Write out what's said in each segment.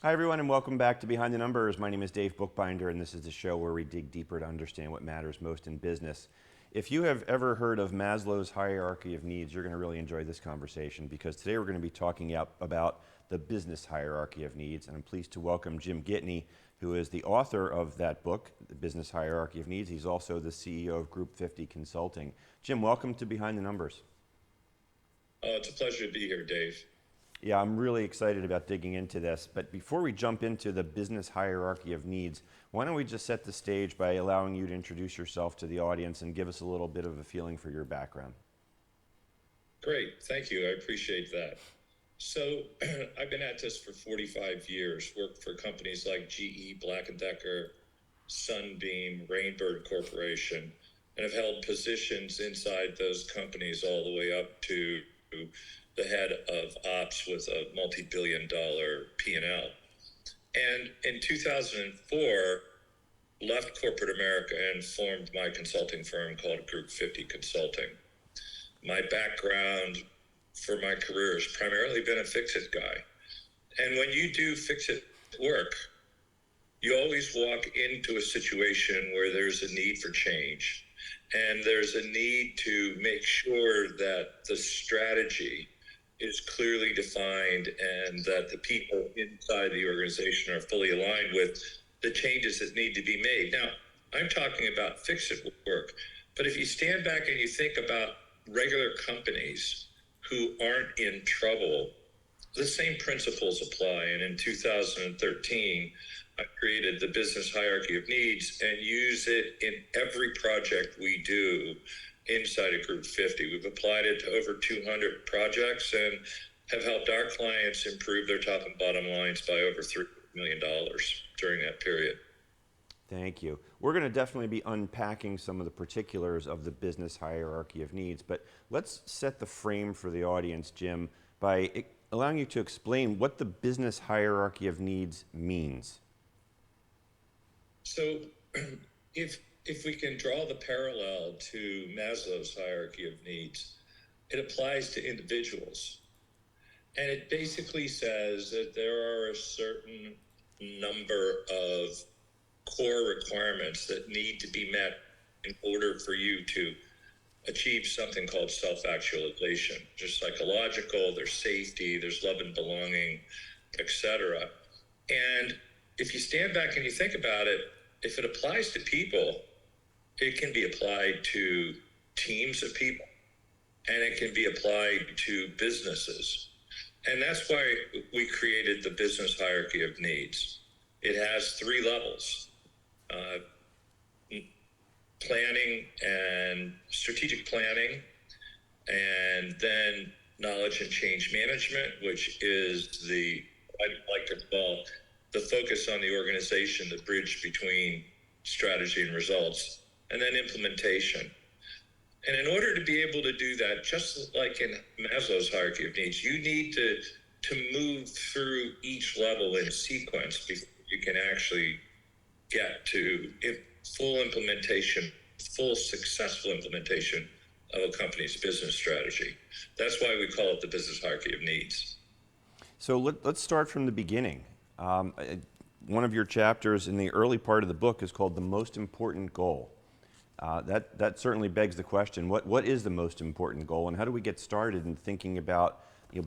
Hi, everyone, and welcome back to Behind the Numbers. My name is Dave Bookbinder, and this is the show where we dig deeper to understand what matters most in business. If you have ever heard of Maslow's hierarchy of needs, you're going to really enjoy this conversation because today we're going to be talking about the business hierarchy of needs. And I'm pleased to welcome Jim Gitney, who is the author of that book, The Business Hierarchy of Needs. He's also the CEO of Group50 Consulting. Jim, welcome to Behind the Numbers. Oh, it's a pleasure to be here, Dave. Yeah, I'm really excited about digging into this. But before we jump into the business hierarchy of needs, why don't we just set the stage by allowing you to introduce yourself to the audience and give us a little bit of a feeling for your background? Great, thank you. I appreciate that. So, I've been at this for 45 years, worked for companies like GE, Black & Decker, Sunbeam, Rainbird Corporation, and have held positions inside those companies all the way up to the head of ops with a multi-billion dollar P&L. And in 2004, left corporate America and formed my consulting firm called Group50 Consulting. My background for my career has primarily been a fix-it guy. And when you do fix-it work, you always walk into a situation where there's a need for change. And there's a need to make sure that the strategy is clearly defined and that the people inside the organization are fully aligned with the changes that need to be made. Now, I'm talking about fix-it work, but if you stand back and you think about regular companies who aren't in trouble, the same principles apply. And in 2013, I created the business hierarchy of needs and use it in every project we do inside of Group 50. We've applied it to over 200 projects and have helped our clients improve their top and bottom lines by over $3 million during that period. Thank you. We're going to definitely be unpacking some of the particulars of the business hierarchy of needs, but let's set the frame for the audience, Jim, by allowing you to explain what the business hierarchy of needs means. So if we can draw the parallel to Maslow's hierarchy of needs, it applies to individuals. And it basically says that there are a certain number of core requirements that need to be met in order for you to achieve something called self-actualization. There's psychological, there's safety, there's love and belonging, etc. And if you stand back and you think about it, if it applies to people, it can be applied to teams of people, and it can be applied to businesses. And that's why we created the business hierarchy of needs. It has three levels: planning and strategic planning, and then knowledge and change management, which is I'd like to call the focus on the organization, the bridge between strategy and results, and then implementation. And in order to be able to do that, just like in Maslow's hierarchy of needs, you need to move through each level in sequence before you can actually get to full implementation, full successful implementation of a company's business strategy. That's why we call it the business hierarchy of needs. So let's start from the beginning. One of your chapters in the early part of the book is called The Most Important Goal. That certainly begs the question, what is the most important goal, and how do we get started in thinking about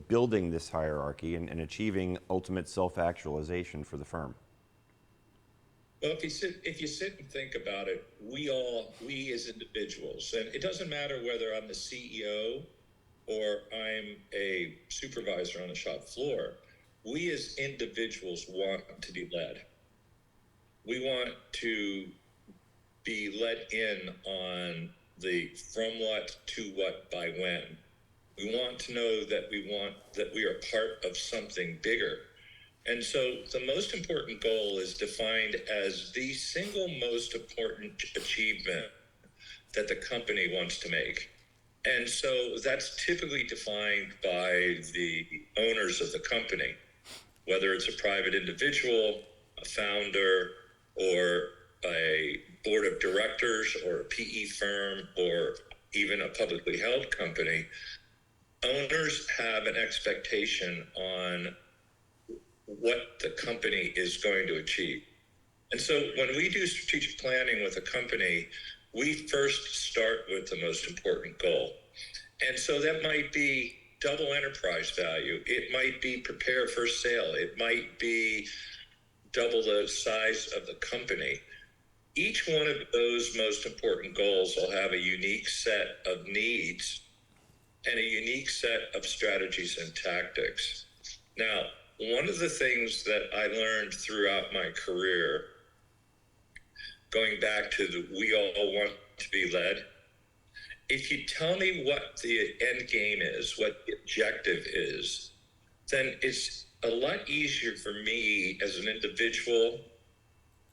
building this hierarchy and achieving ultimate self-actualization for the firm? Well, if you sit and think about it, we as individuals, and it doesn't matter whether I'm the CEO or I'm a supervisor on the shop floor, we as individuals want to be led. We want to be led in on the from what to what by when. We want to know that we are part of something bigger. And so the most important goal is defined as the single most important achievement that the company wants to make. And so that's typically defined by the owners of the company, whether it's a private individual, a founder, or a board of directors, or a PE firm, or even a publicly held company. Owners have an expectation on what the company is going to achieve. And so when we do strategic planning with a company, we first start with the most important goal. And so that might be double enterprise value. It might be prepare for sale. It might be double the size of the company. Each one of those most important goals will have a unique set of needs and a unique set of strategies and tactics. Now, one of the things that I learned throughout my career, going back to the we all want to be led, if you tell me what the end game is, what the objective is, then it's a lot easier for me as an individual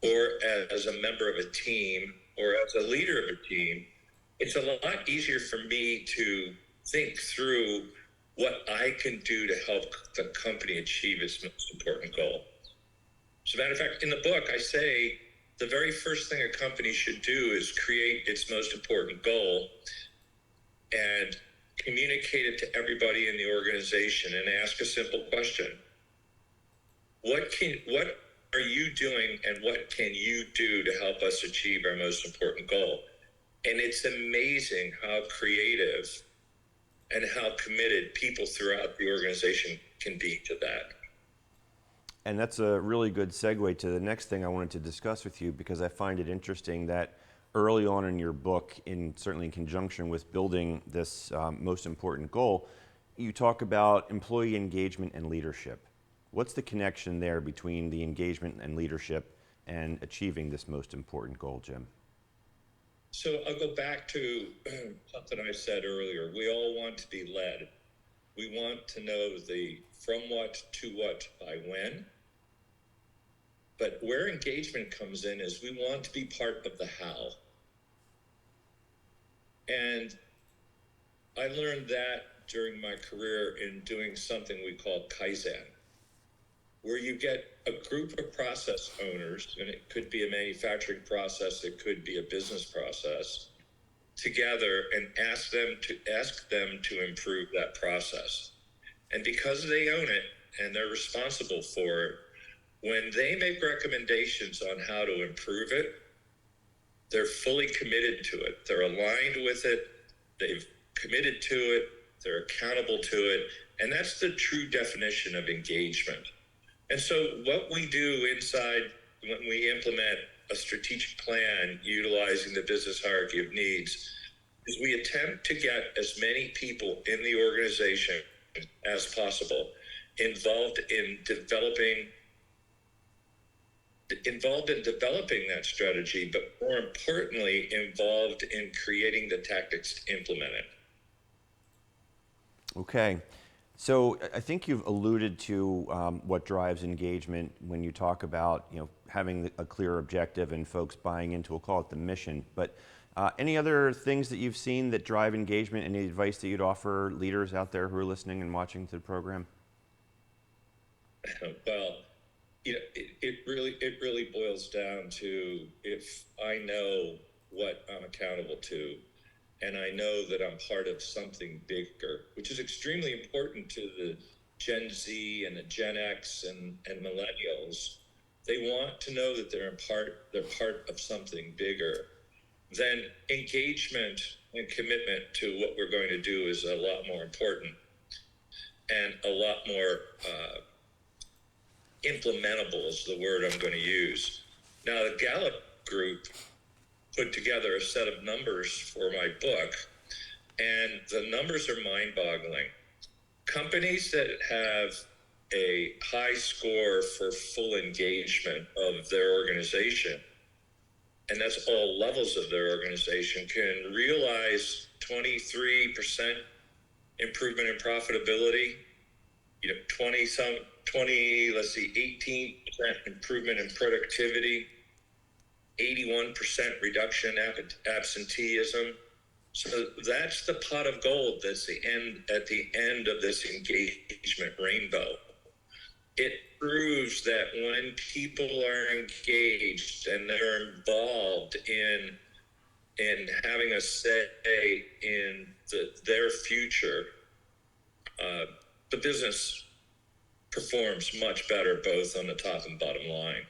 or as a member of a team or as a leader of a team. It's a lot easier for me to think through what I can do to help the company achieve its most important goal. As a matter of fact, in the book, I say the very first thing a company should do is create its most important goal and communicate it to everybody in the organization and ask a simple question. What are you doing and what can you do to help us achieve our most important goal? And it's amazing how creative and how committed people throughout the organization can be to that. And that's a really good segue to the next thing I wanted to discuss with you, because I find it interesting that early on in your book, certainly in conjunction with building this most important goal, you talk about employee engagement and leadership. What's the connection there between the engagement and leadership and achieving this most important goal, Jim? So I'll go back to something I said earlier. We all want to be led. We want to know the from what to what by when. But where engagement comes in is we want to be part of the how. And I learned that during my career in doing something we call Kaizen, where you get a group of process owners, and it could be a manufacturing process, it could be a business process, together and ask them to improve that process. And because they own it and they're responsible for it, when they make recommendations on how to improve it, they're fully committed to it. They're aligned with it. They've committed to it. They're accountable to it. And that's the true definition of engagement. And so what we do inside when we implement a strategic plan utilizing the business hierarchy of needs is we attempt to get as many people in the organization as possible involved in developing that strategy, but more importantly, involved in creating the tactics to implement it. Okay. So I think you've alluded to what drives engagement when you talk about having a clear objective and folks buying into, we'll call it the mission. But any other things that you've seen that drive engagement? Any advice that you'd offer leaders out there who are listening and watching to the program? Well, it really boils down to if I know what I'm accountable to, and I know that I'm part of something bigger, which is extremely important to the Gen Z and the Gen X and millennials. They want to know that they're part of something bigger. Then engagement and commitment to what we're going to do is a lot more important and a lot more implementable is the word I'm going to use. Now, the Gallup group put together a set of numbers for my book, and the numbers are mind-boggling. Companies that have a high score for full engagement of their organization, and that's all levels of their organization, can realize 23% improvement in profitability, 18% improvement in productivity, 81% reduction in absenteeism. So that's the pot of gold that's at the end of this engagement rainbow. It proves that when people are engaged and they're involved in having a say in their future, the business performs much better both on the top and bottom line.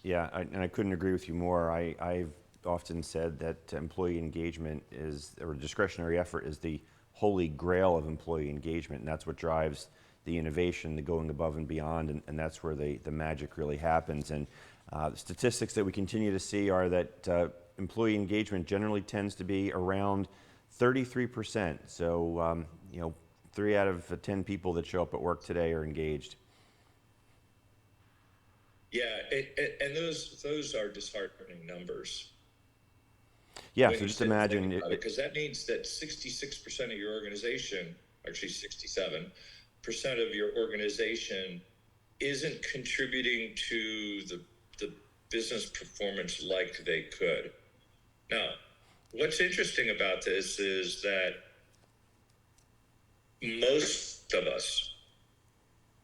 Yeah, and I couldn't agree with you more. I've often said that employee engagement or discretionary effort is the holy grail of employee engagement, and that's what drives the innovation, the going above and beyond, and that's where the magic really happens. And the statistics that we continue to see are that employee engagement generally tends to be around 33%. So, 3 out of 10 people that show up at work today are engaged. Yeah, and those are disheartening numbers. Yeah, so just imagine because that means that 66% of your organization, actually 67% of your organization, isn't contributing to the business performance like they could. Now, what's interesting about this is that most of us,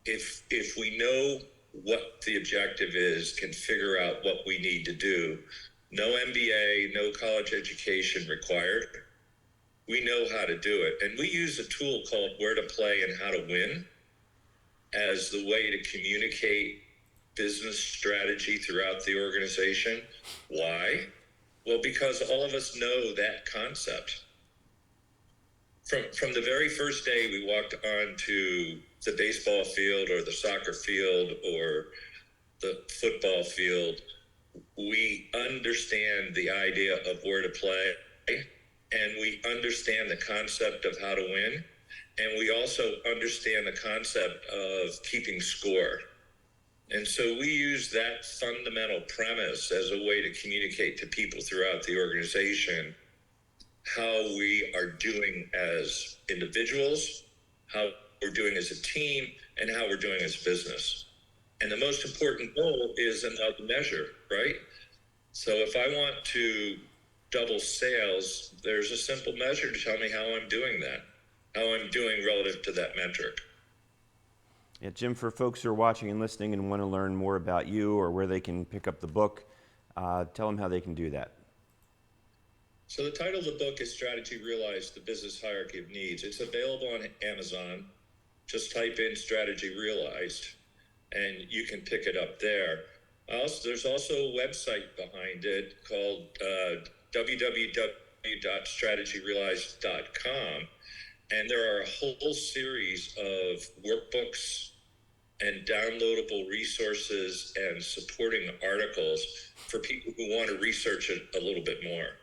if we know what the objective is, can figure out what we need to do. No MBA, no college education required. We know how to do it. And we use a tool called Where to Play and How to Win as the way to communicate business strategy throughout the organization. Why? Well, because all of us know that concept. From the very first day we walked onto the baseball field or the soccer field or the football field, we understand the idea of where to play, and we understand the concept of how to win, and we also understand the concept of keeping score. And so we use that fundamental premise as a way to communicate to people throughout the organization how we are doing as individuals, how we're doing as a team, and how we're doing as a business. And the most important goal is another measure, right? So if I want to double sales, there's a simple measure to tell me how I'm doing that, how I'm doing relative to that metric. Yeah, Jim, for folks who are watching and listening and want to learn more about you or where they can pick up the book, tell them how they can do that. So the title of the book is Strategy Realized, The Business Hierarchy of Needs. It's available on Amazon. Just type in Strategy Realized, and you can pick it up there. There's also a website behind it called www.strategyrealized.com, and there are a whole series of workbooks and downloadable resources and supporting articles for people who want to research it a little bit more.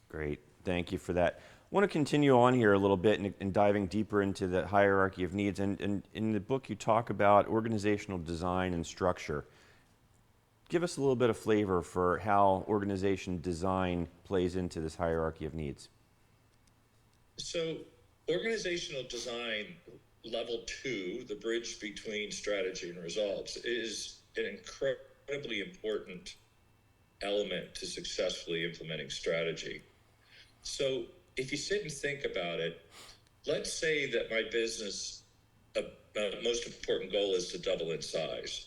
Great. Thank you for that. I want to continue on here a little bit and diving deeper into the hierarchy of needs. And in the book, you talk about organizational design and structure. Give us a little bit of flavor for how organization design plays into this hierarchy of needs. So organizational design, level 2, the bridge between strategy and results, is an incredibly important element to successfully implementing strategy. So if you sit and think about it, let's say that my business, most important goal is to double in size.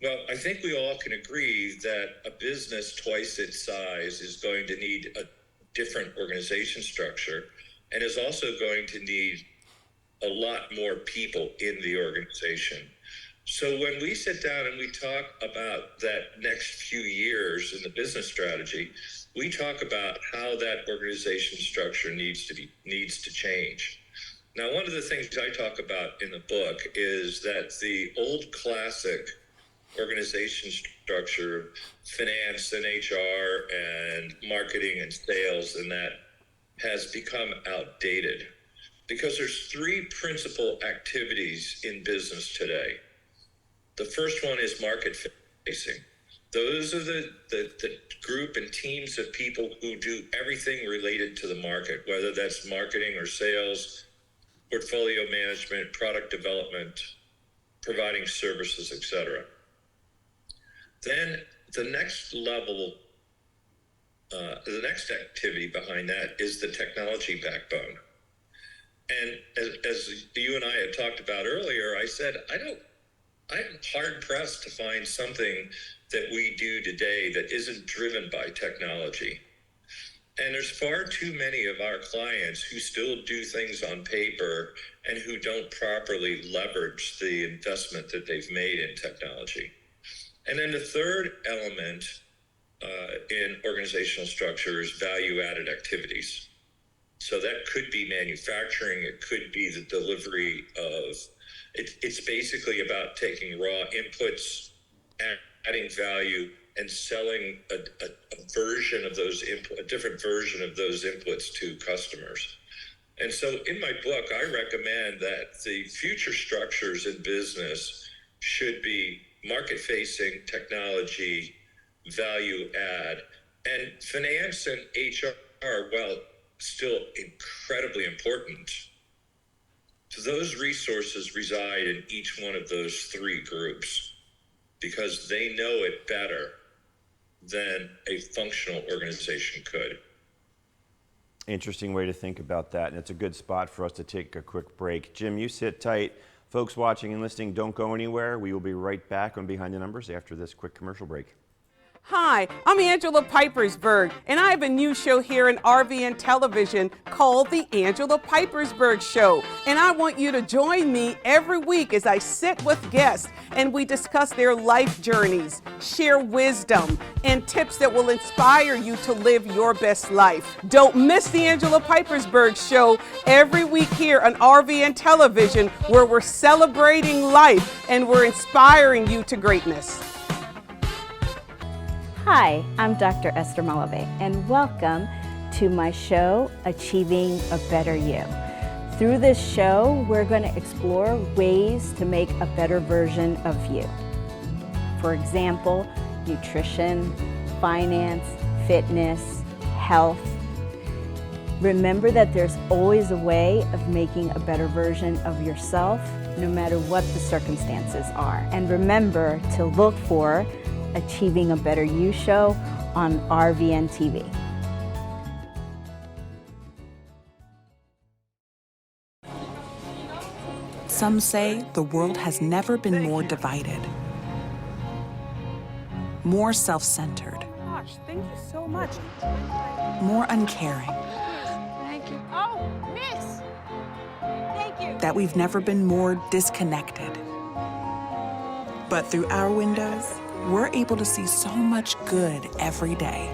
Well, I think we all can agree that a business twice its size is going to need a different organization structure and is also going to need a lot more people in the organization. So when we sit down and we talk about that next few years in the business strategy, we talk about how that organization structure needs to change. Now, one of the things I talk about in the book is that the old classic organization structure, finance and HR and marketing and sales, and that has become outdated because there's 3 principal activities in business today. The first one is market facing. Those are the group and teams of people who do everything related to the market, whether that's marketing or sales, portfolio management, product development, providing services, etc. Then the next level, the next activity behind that is the technology backbone. And as you and I had talked about earlier, I said, I'm hard pressed to find something that we do today that isn't driven by technology. And there's far too many of our clients who still do things on paper and who don't properly leverage the investment that they've made in technology. And then the third element in organizational structure is value-added activities. So that could be manufacturing, it could be the delivery of, it's basically about taking raw inputs, adding value, and selling a version of those a different version of those inputs to customers. And so in my book, I recommend that the future structures in business should be market-facing, technology, value add, and finance and HR, while still incredibly important, those resources reside in each one of those three groups because they know it better than a functional organization could. Interesting way to think about that, and it's a good spot for us to take a quick break. Jim, you sit tight. Folks watching and listening, don't go anywhere. We will be right back on Behind the Numbers after this quick commercial break. Hi, I'm Angela Pipersberg, and I have a new show here in RVN Television called The Angela Pipersberg Show. And I want you to join me every week as I sit with guests and we discuss their life journeys, share wisdom, and tips that will inspire you to live your best life. Don't miss The Angela Pipersberg Show every week here on RVN Television, where we're celebrating life and we're inspiring you to greatness. Hi, I'm Dr. Esther Malave, and welcome to my show, Achieving a Better You. Through this show, we're going to explore ways to make a better version of you. For example, nutrition, finance, fitness, health. Remember that there's always a way of making a better version of yourself, no matter what the circumstances are. And remember to look for Achieving a Better You show on RVN TV. Some say the world has never been more divided, more self-centered, Gosh, thank you so much. more uncaring, Thank you. Oh, miss. Thank you. that we've never been more disconnected. But through our windows, we're able to see so much good every day.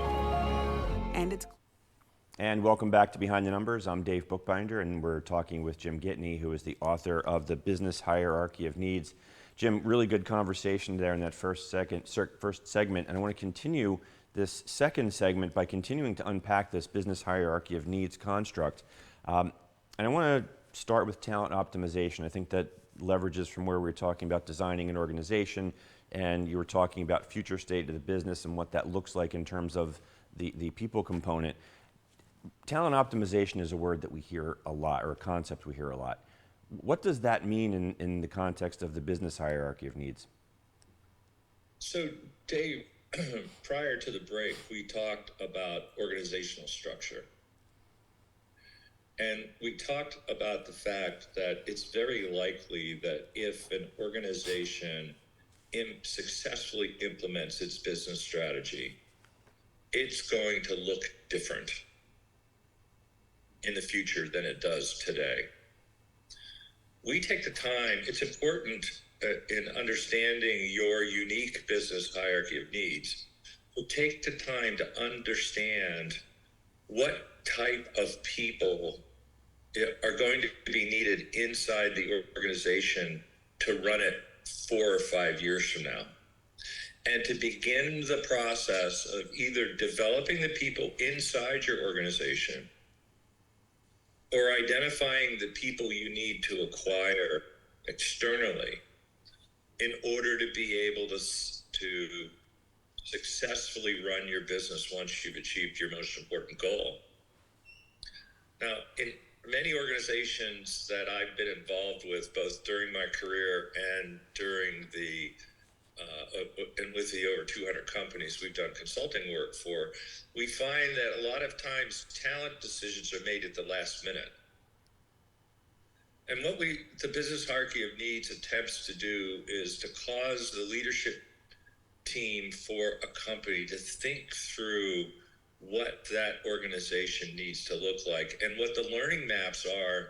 And welcome back to Behind the Numbers. I'm Dave Bookbinder, and we're talking with Jim Gitney, who is the author of The Business Hierarchy of Needs. Jim, really good conversation there in that first segment, and I want to continue this second segment by continuing to unpack this business hierarchy of needs construct. And I want to start with talent optimization. I think that leverages from where we were talking about designing an organization, and you were talking about future state of the business and what that looks like in terms of the people component. Talent optimization is a word that we hear a lot, or a concept we hear a lot. What does that mean in the context of the business hierarchy of needs? So, Dave, prior to the break, we talked about organizational structure. And we talked about the fact that it's very likely that if an organization successfully implements its business strategy, it's going to look different in the future than it does today. We take the time, it's important in understanding your unique business hierarchy of needs, to take the time to understand what type of people are going to be needed inside the organization to run it 4 or 5 years from now. And to begin the process of either developing the people inside your organization or identifying the people you need to acquire externally in order to be able to successfully run your business once you've achieved your most important goal. Now, in many organizations that I've been involved with, both during my career and during and with the over 200 companies we've done consulting work for, we find that a lot of times talent decisions are made at the last minute. And what the business hierarchy of needs attempts to do is to cause the leadership team for a company to think through what that organization needs to look like and what the learning maps are,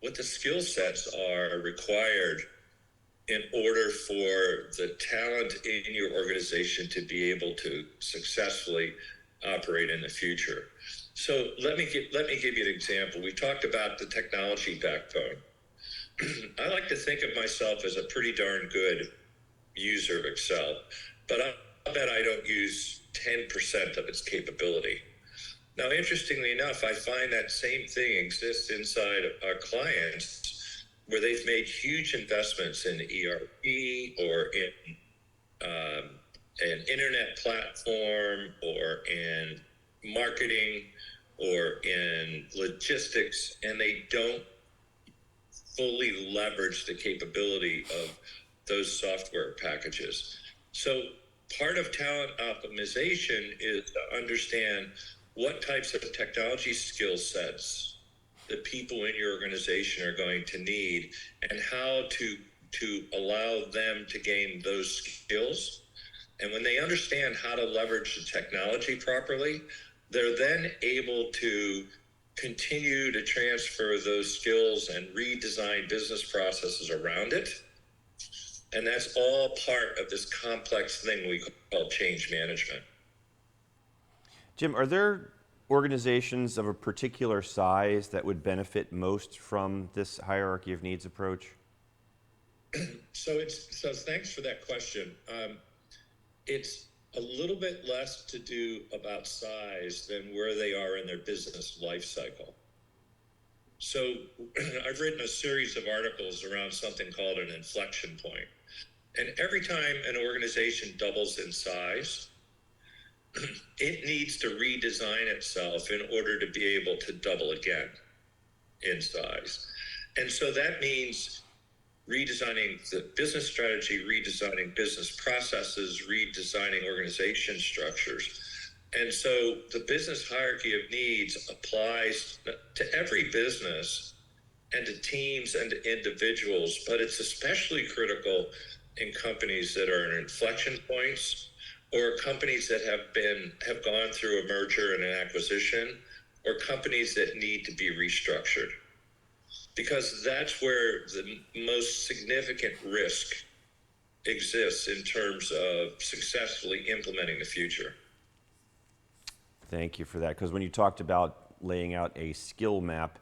what the skill sets are required in order for the talent in your organization to be able to successfully operate in the future. So let me give you an example. We talked about the technology backbone. I like to think of myself as a pretty darn good user of Excel, but I'll bet I don't use 10% of its capability. Now, interestingly enough, I find that same thing exists inside of our clients where they've made huge investments in ERP or in an internet platform or in marketing or in logistics, and they don't fully leverage the capability of those software packages. So part of talent optimization is to understand what types of technology skill sets the people in your organization are going to need and how to allow them to gain those skills. And when they understand how to leverage the technology properly, they're then able to continue to transfer those skills and redesign business processes around it. And that's all part of this complex thing we call change management. Jim, are there organizations of a particular size that would benefit most from this hierarchy of needs approach? So thanks for that question. It's a little bit less to do about size than where they are in their business life cycle. So I've written a series of articles around something called an inflection point. And every time an organization doubles in size, it needs to redesign itself in order to be able to double again in size. And so that means redesigning the business strategy, redesigning business processes, redesigning organization structures. And so the business hierarchy of needs applies to every business and to teams and to individuals, but it's especially critical in companies that are in inflection points or companies that have gone through a merger and an acquisition or companies that need to be restructured. Because that's where the most significant risk exists in terms of successfully implementing the future. Thank you for that, because when you talked about laying out a skill map,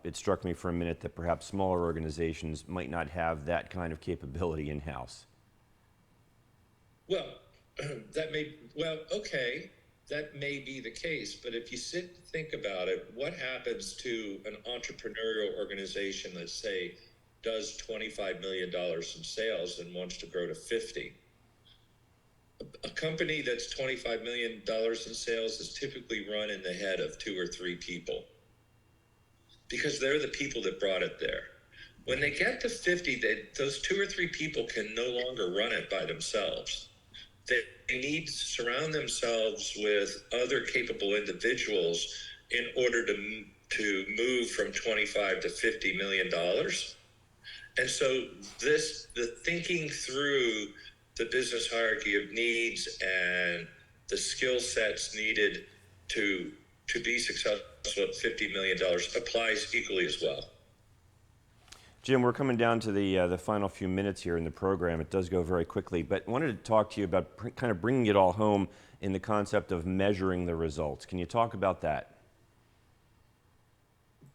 it struck me for a minute that perhaps smaller organizations might not have that kind of capability in-house. Well, that may be the case, but if you sit and think about it, what happens to an entrepreneurial organization that, say, does $25 million in sales and wants to grow to 50? A company that's $25 million in sales is typically run in the head of 2 or 3 people because they're the people that brought it there. When they get to 50, those 2 or 3 people can no longer run it by themselves. They need to surround themselves with other capable individuals in order to move from 25 to $50 million. And so the thinking through the business hierarchy of needs and the skill sets needed to be successful at $50 million applies equally as well. Jim, we're coming down to the final few minutes here in the program. It does go very quickly, but I wanted to talk to you about kind of bringing it all home in the concept of measuring the results. Can you talk about that?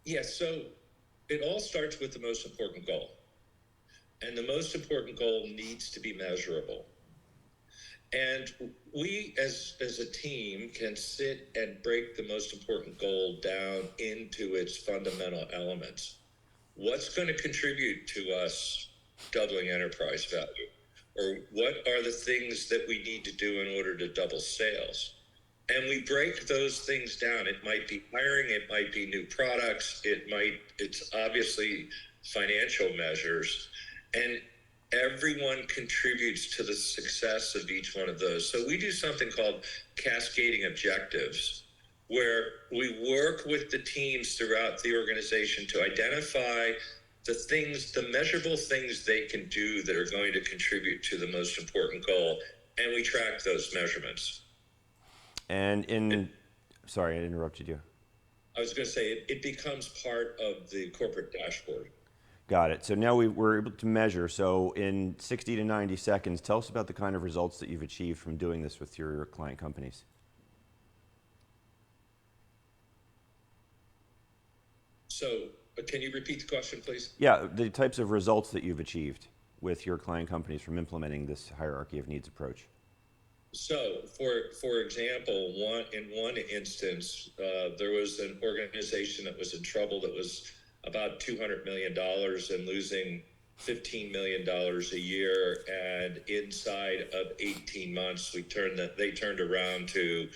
Yes, so it all starts with the most important goal. And the most important goal needs to be measurable. And we, as a team, can sit and break the most important goal down into its fundamental elements. What's going to contribute to us doubling enterprise value? Or what are the things that we need to do in order to double sales? And we break those things down. It might be hiring, it might be new products, it's obviously financial measures. And everyone contributes to the success of each one of those. So we do something called cascading objectives, where we work with the teams throughout the organization to identify the measurable things they can do that are going to contribute to the most important goal, and we track those measurements. And in Sorry, I interrupted you. I was going to say it becomes part of the corporate dashboard. Got it. So now we're able to measure. So in 60 to 90 seconds, tell us about the kind of results that you've achieved from doing this with your client companies. So can you repeat the question, please? Yeah, the types of results that you've achieved with your client companies from implementing this hierarchy of needs approach. So, for example, in one instance, there was an organization that was in trouble that was about $200 million and losing $15 million a year. And inside of 18 months, they turned around to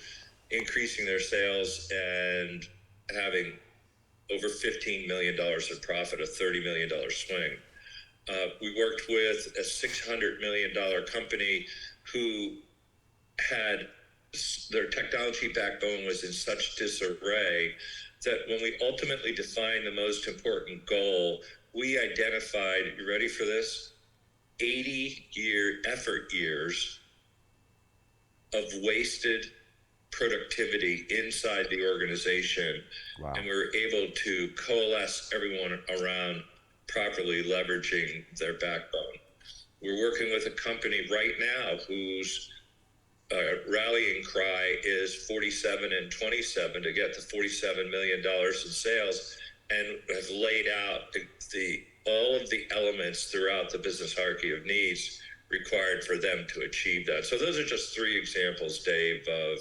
increasing their sales and having over $15 million of profit, a $30 million swing. We worked with a $600 million company who had their technology backbone was in such disarray that when we ultimately defined the most important goal, we identified, you ready for this? 80-year effort years of wasted productivity inside the organization. Wow. And we were able to coalesce everyone around properly leveraging their backbone. We're working with a company right now whose rallying cry is 47 and 27 to get to $47 million in sales, and have laid out all of the elements throughout the business hierarchy of needs required for them to achieve that. So those are just three examples, Dave, of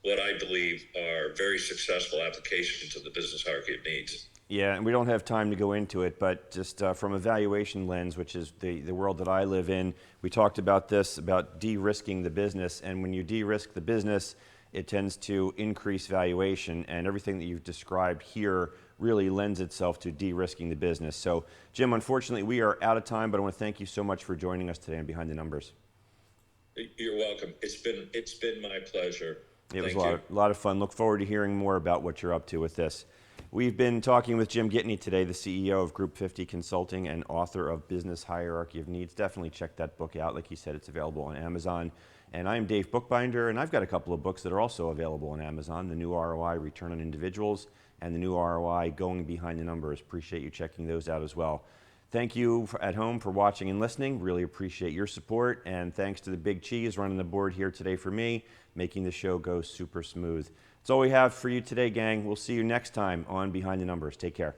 what I believe are very successful applications of the business hierarchy of needs. Yeah, and we don't have time to go into it, but just from a valuation lens, which is the world that I live in, we talked about this, about de-risking the business. And when you de-risk the business, it tends to increase valuation. And everything that you've described here really lends itself to de-risking the business. So, Jim, unfortunately, we are out of time, but I want to thank you so much for joining us today on Behind the Numbers. You're welcome. It's been my pleasure. It was a lot of fun. Look forward to hearing more about what you're up to with this. We've been talking with Jim Gitney today, the CEO of Group50 Consulting and author of Business Hierarchy of Needs. Definitely check that book out. Like he said, it's available on Amazon. And I'm Dave Bookbinder, and I've got a couple of books that are also available on Amazon, The New ROI, Return on Individuals, and The New ROI, Going Behind the Numbers. Appreciate you checking those out as well. Thank you at home for watching and listening. Really appreciate your support. And thanks to the Big Cheese running the board here today for me, making the show go super smooth. That's all we have for you today, gang. We'll see you next time on Behind the Numbers. Take care.